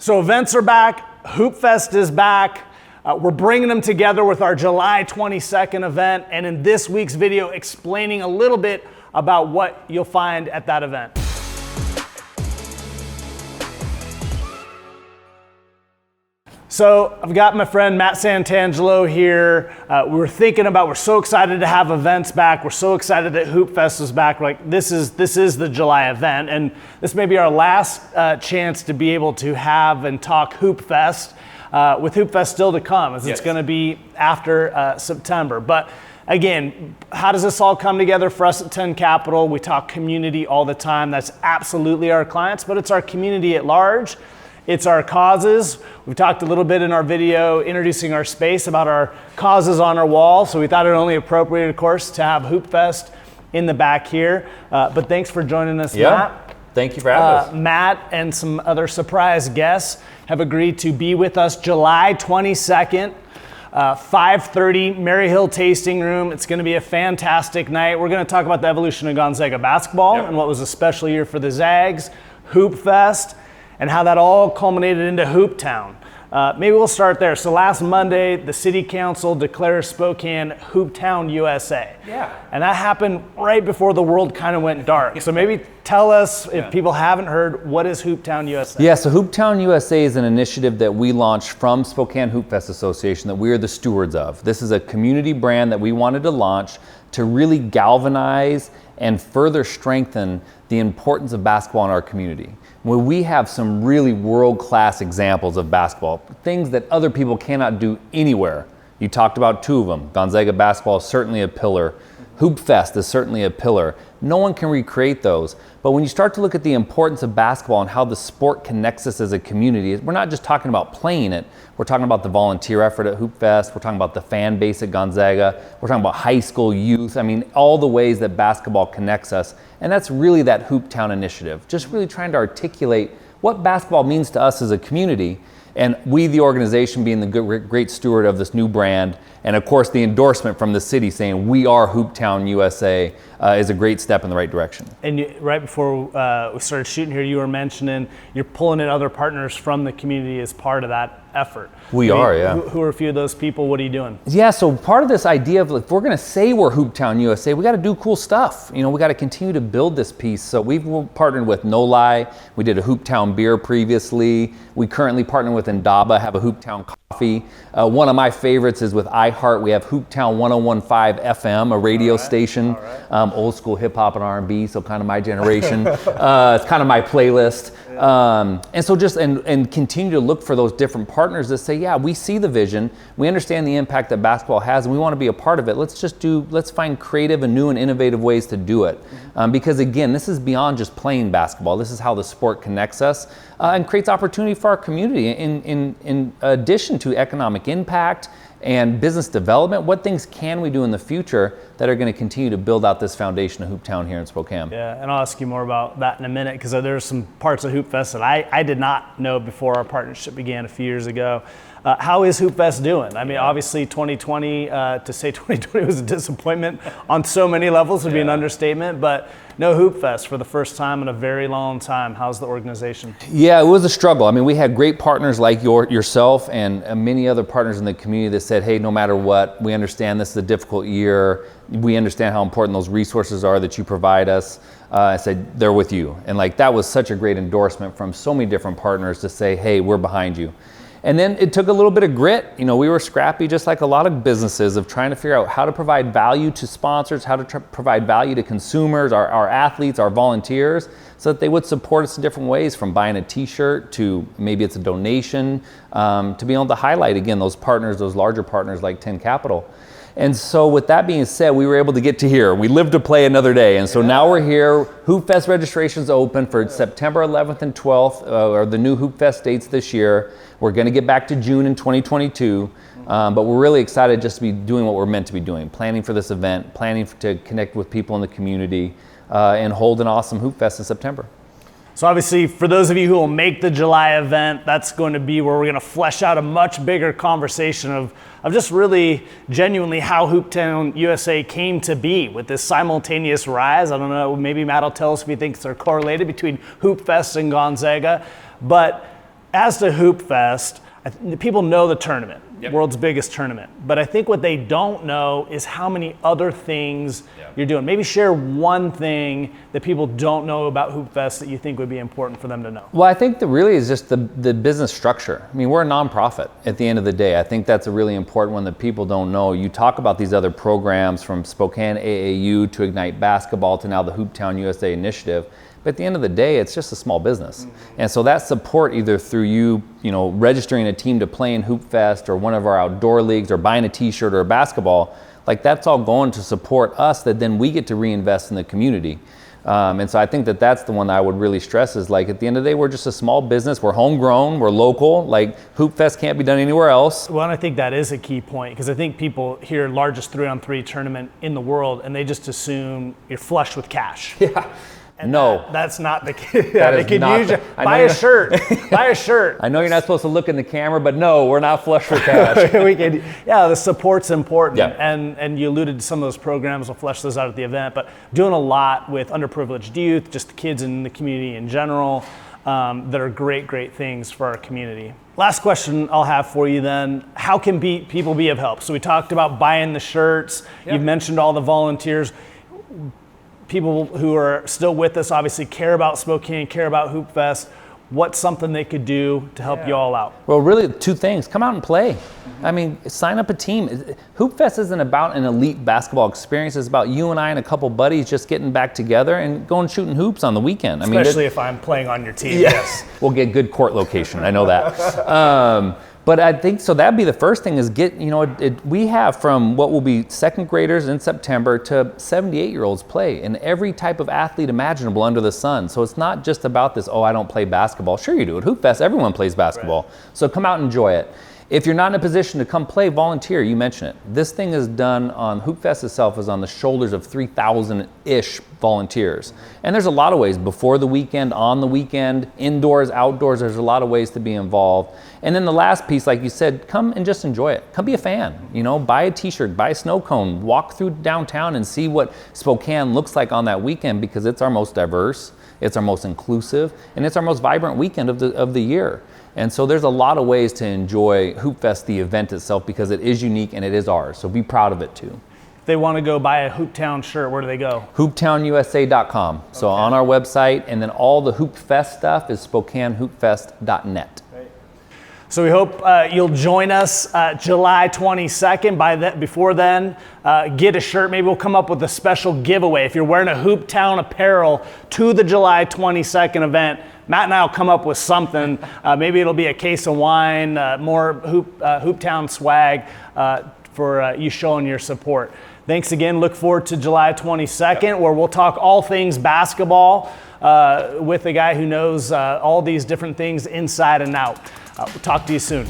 So events are back, Hoopfest is back. We're bringing them together with our July 22nd event, and in this week's video explaining a little bit about what you'll find at that event. So I've got my friend Matt Santangelo here. We're so excited to have events back. We're so excited that Hoopfest is back. Like this is the July event, and this may be our last chance to be able to have and talk Hoopfest, with Hoopfest still to come, as it's going to be after September. But again, how does this all come together for us at 10 Capital? We talk community all the time. That's absolutely our clients, but it's our community at large. It's our causes. We talked a little bit in our video introducing our space about our causes on our wall. So we thought it only appropriate, of course, to have Hoopfest in the back here. But thanks for joining us, Matt. Thank you for having us. Matt and some other surprise guests have agreed to be with us July 22nd, 5:30, Maryhill Tasting Room. It's going to be a fantastic night. We're going to talk about the evolution of Gonzaga basketball and what was a special year for the Zags, Hoopfest, and how that all culminated into Hooptown. Maybe we'll start there. So last Monday, the City Council declared Spokane Hooptown USA. Yeah. And that happened right before the world kind of went dark. So maybe tell us, if people haven't heard, what is Hooptown USA? Yeah, so Hooptown USA is an initiative that we launched from Spokane Hoopfest Association that we are the stewards of. This is a community brand that we wanted to launch to really galvanize and further strengthen the importance of basketball in our community. Where we have some really world-class examples of basketball, things that other people cannot do anywhere. You talked about two of them. Gonzaga basketball is certainly a pillar. Hoopfest is certainly a pillar. No one can recreate those. But when you start to look at the importance of basketball and how the sport connects us as a community, we're not just talking about playing it. We're talking about the volunteer effort at Hoopfest. We're talking about the fan base at Gonzaga. We're talking about high school youth. I mean, all the ways that basketball connects us. And that's really that Hooptown initiative. Just really trying to articulate what basketball means to us as a community. And we, the organization, being the great steward of this new brand, and of course the endorsement from the city saying we are Hooptown USA is a great step in the right direction. And right before we started shooting here, you were mentioning you're pulling in other partners from the community as part of that effort. We are, yeah. Who are a few of those people? What are you doing? Yeah, so part of this idea of, if we're going to say we're Hooptown USA, we got to do cool stuff. You know, we got to continue to build this piece. So we've partnered with No Lie. We did a Hooptown beer previously. We currently partner with Indaba, have a Hooptown coffee. One of my favorites is with iHeart. We have Hooptown 1015 FM, a radio station. Old school hip hop and R&B, so kind of my generation. It's kind of my playlist. And so just and continue to look for those different partners that say, yeah, we see the vision, we understand the impact that basketball has, and we want to be a part of it. Let's find creative and new and innovative ways to do it. Because again, this is beyond just playing basketball. This is how the sport connects us and creates opportunity for our community in addition to economic impact and business development. What things can we do in the future that are going to continue to build out this foundation of Hooptown here in Spokane? Yeah, and I'll ask you more about that in a minute, because there's some parts of Hoopfest that I did not know before our partnership began a few years ago. How is Hoopfest doing? I mean, obviously 2020, to say 2020 was a disappointment on so many levels would be an understatement, but no Hoopfest for the first time in a very long time. How's the organization? Yeah, it was a struggle. I mean, we had great partners like yourself and many other partners in the community that said, hey, no matter what, we understand this is a difficult year. We understand how important those resources are that you provide us. I said, they're with you. And like, that was such a great endorsement from so many different partners to say, hey, we're behind you. And then it took a little bit of grit. You know, we were scrappy, just like a lot of businesses, of trying to figure out how to provide value to sponsors, how to provide value to consumers, our athletes, our volunteers, so that they would support us in different ways, from buying a t-shirt to maybe it's a donation, to be able to highlight, again, those partners, those larger partners like 10 Capital. And so with that being said, we were able to get to here. We lived to play another day. And so now we're here. Hoopfest registration's open for September 11th and 12th, are the new Hoopfest dates this year. We're going to get back to June in 2022. But we're really excited just to be doing what we're meant to be doing, planning for this event, planning to connect with people in the community, and hold an awesome Hoopfest in September. So obviously, for those of you who will make the July event, that's going to be where we're going to flesh out a much bigger conversation of just really genuinely how Hooptown USA came to be with this simultaneous rise. I don't know, maybe Matt will tell us if he thinks they're correlated between Hoopfest and Gonzaga. But As to Hoopfest, people know the tournament, Yep. world's biggest tournament. But I think what they don't know is how many other things you're doing. Maybe share one thing that people don't know about Hoopfest that you think would be important for them to know. Well, I think that really is just the business structure. I mean, we're a nonprofit at the end of the day. I think that's a really important one that people don't know. You talk about these other programs from Spokane AAU to Ignite Basketball to now the Hooptown USA initiative. But at the end of the day, it's just a small business. And so that support, either through you registering a team to play in Hoopfest or one of our outdoor leagues or buying a t-shirt or a basketball, like that's all going to support us that then we get to reinvest in the community. And so I think that that's the one that I would really stress is like at the end of the day, we're just a small business. We're homegrown, we're local, like Hoopfest can't be done anywhere else. Well, and I think that is a key point because I think people hear largest 3-on-3 tournament in the world and they just assume you're flush with cash. Yeah. And no, that's not the case. Yeah, they could use buy a shirt. Buy a shirt. I know you're not supposed to look in the camera, but no, we're not flush for cash. The support's important. Yeah. And you alluded to some of those programs. We'll flesh those out at the event. But doing a lot with underprivileged youth, just the kids in the community in general, that are great things for our community. Last question I'll have for you then. How can people be of help? So we talked about buying the shirts. Yep. You've mentioned all the volunteers. People who are still with us obviously care about Spokane, care about Hoopfest. What's something they could do to help you all out? Well, really two things. Come out and play. I mean, sign up a team. Hoopfest isn't about an elite basketball experience. It's about you and I and a couple buddies just getting back together and going shooting hoops on the weekend. Especially if I'm playing on your team. Yes. We'll get good court location. I know that. But I think, so that'd be the first thing is we have from what will be second graders in September to 78-year-olds play in every type of athlete imaginable under the sun. So it's not just about this, I don't play basketball. Sure you do. At Hoopfest, everyone plays basketball. Right. So come out and enjoy it. If you're not in a position to come play, volunteer, you mentioned it. This thing is done on, Hoopfest itself is on the shoulders of 3,000-ish volunteers. And there's a lot of ways, before the weekend, on the weekend, indoors, outdoors, there's a lot of ways to be involved. And then the last piece, like you said, come and just enjoy it. Come be a fan, buy a t-shirt, buy a snow cone, walk through downtown and see what Spokane looks like on that weekend because it's our most diverse, it's our most inclusive, and it's our most vibrant weekend of the year. And so there's a lot of ways to enjoy Hoopfest, the event itself, because it is unique and it is ours. So be proud of it too. If they want to go buy a Hooptown shirt, where do they go? HooptownUSA.com. Okay. So on our website, and then all the Hoopfest stuff is SpokaneHoopfest.net. So we hope you'll join us July 22nd. Before then, get a shirt. Maybe we'll come up with a special giveaway. If you're wearing a Hooptown apparel to the July 22nd event, Matt and I will come up with something. Maybe it'll be a case of wine, more Hooptown swag for you showing your support. Thanks again. Look forward to July 22nd, where we'll talk all things basketball with a guy who knows all these different things inside and out. We'll talk to you soon.